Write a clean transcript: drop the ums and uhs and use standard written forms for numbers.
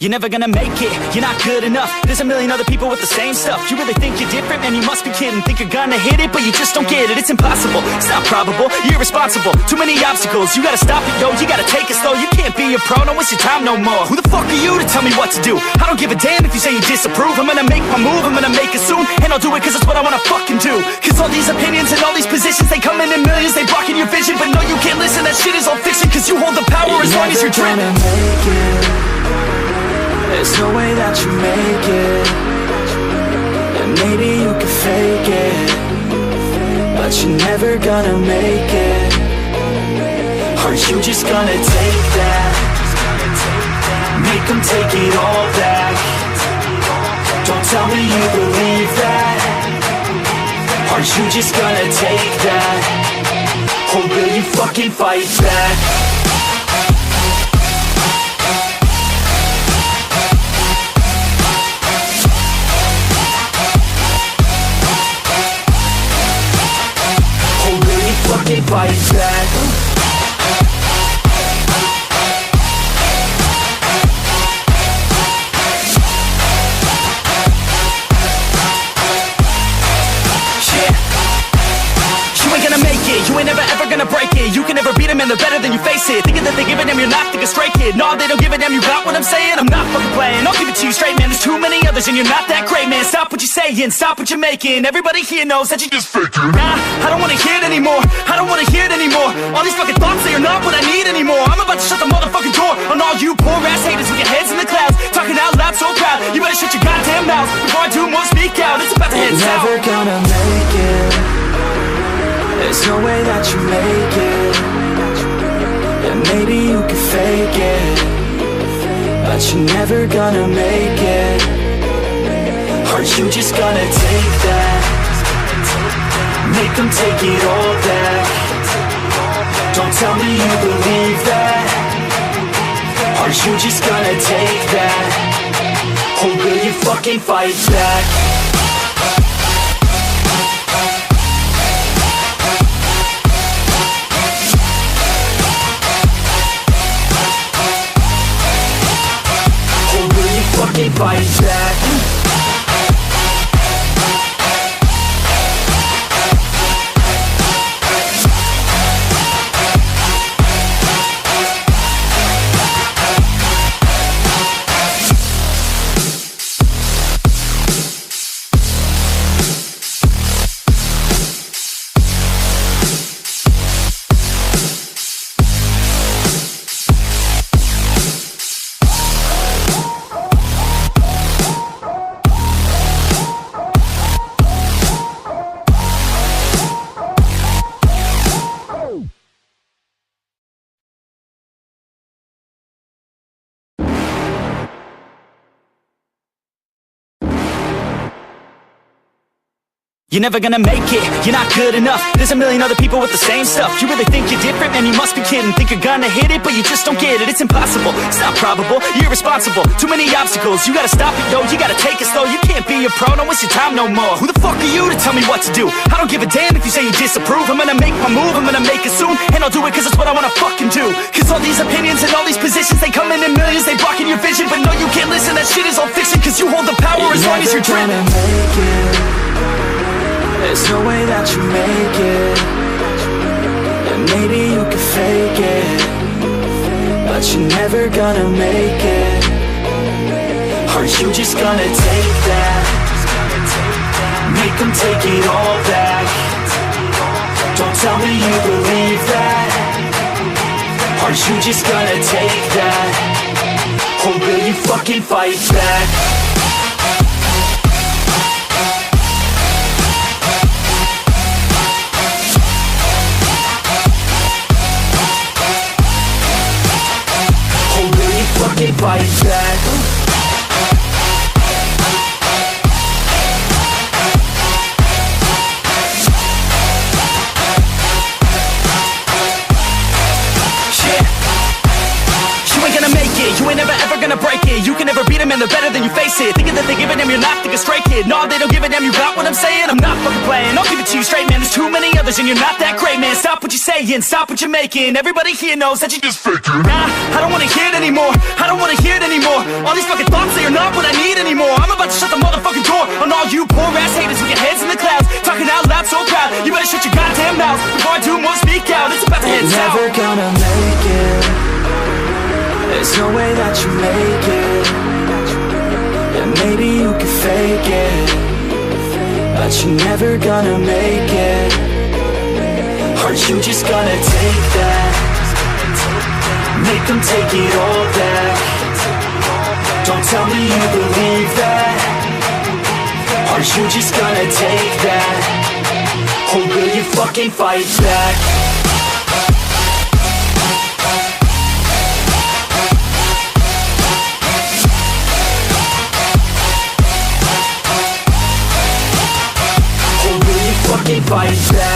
You're never gonna make it, you're not good enough. There's a million other people with the same stuff. You really think you're different? Man, you must be kidding. Think you're gonna hit it, but you just don't get it. It's impossible, it's not probable, you're irresponsible. Too many obstacles, you gotta stop it, yo. You gotta take it slow, you can't be a pro. Don't waste your time no more. Who the fuck are you to tell me what to do? I don't give a damn if you say you disapprove. I'm gonna make my move, I'm gonna make it soon. And I'll do it cause it's what I wanna fucking do. Cause all these opinions and all these positions, they come in millions, they blocking your vision. But no, you can't listen, that shit is all fiction. Cause you hold the power as long as you're dreaming. There's no way that you make it. And maybe you can fake it, but you're never gonna make it. Are you just gonna take that? Make them take it all back. Don't tell me you believe that. Are you just gonna take that? Or will you fucking fight back? Fight back. You ain't never ever gonna break it. You can never beat them and they're better than you face it. Thinking that they give a damn, you're not, think a straight kid. No, they don't give a damn, you got what I'm saying? I'm not fucking playing, I'll give it to you straight, man. There's too many others and you're not that great, man. Stop what you're saying, stop what you're making. Everybody here knows that you just faking. Nah, I don't wanna hear it anymore, I don't wanna hear it anymore. All these fucking thoughts, they are not what I need anymore. I'm about to shut the motherfucking door on all you poor ass haters with your heads in the clouds, talking out loud so proud. You better shut your goddamn mouth before I do more speak out. It's about to head south. You're never gonna make it. There's no way that you make it. And maybe you can fake it, but you're never gonna make it. Are you just gonna take that? Make them take it all back. Don't tell me you believe that. Are you just gonna take that? Or will you fucking fight back? Fight back. You're never gonna make it, you're not good enough. There's a million other people with the same stuff. You really think you're different? Man, you must be kidding. Think you're gonna hit it, but you just don't get it. It's impossible, it's not probable, you're irresponsible. Too many obstacles, you gotta stop it, yo. You gotta take it slow, you can't be a pro. Don't waste your time no more. Who the fuck are you to tell me what to do? I don't give a damn if you say you disapprove. I'm gonna make my move, I'm gonna make it soon. And I'll do it cause it's what I wanna fucking do. Cause all these opinions and all these positions, they come in millions, they blocking your vision. But no, you can't listen, that shit is all fiction. Cause you hold the power as long as you're dreaming. There's no way that you make it. And maybe you can fake it, but you're never gonna make it. Are you just gonna take that? Make them take it all back. Don't tell me you believe that. Are you just gonna take that? Or will you fucking fight back? Fight back. You ain't never ever gonna break it. You can never beat them and they're better than you face it. Thinking that they give a damn, you're not, think a straight kid. No, they don't give a damn, you got what I'm saying? I'm not fucking playing, I'll give it to you straight, man. There's too many others and you're not that great, man. Stop what you're saying, saying, stop what you're making. Everybody here knows that you just faking. Nah, I don't wanna hear it anymore. I don't wanna hear it anymore. All these fucking thoughts, they are not what I need anymore. I'm about to shut the motherfucking door on all you poor ass haters with your heads in the clouds, talking out loud so proud. You better shut your goddamn mouth before I do more speak out. It's about to head south. You're never gonna make it. There's no way that you make it. Yeah, maybe you can fake it, but you're never gonna make it. Aren't you just gonna take that? Make them take it all back. Don't tell me you believe that. Aren't you just gonna take that? Or will you fucking fight back? Or will you fucking fight back?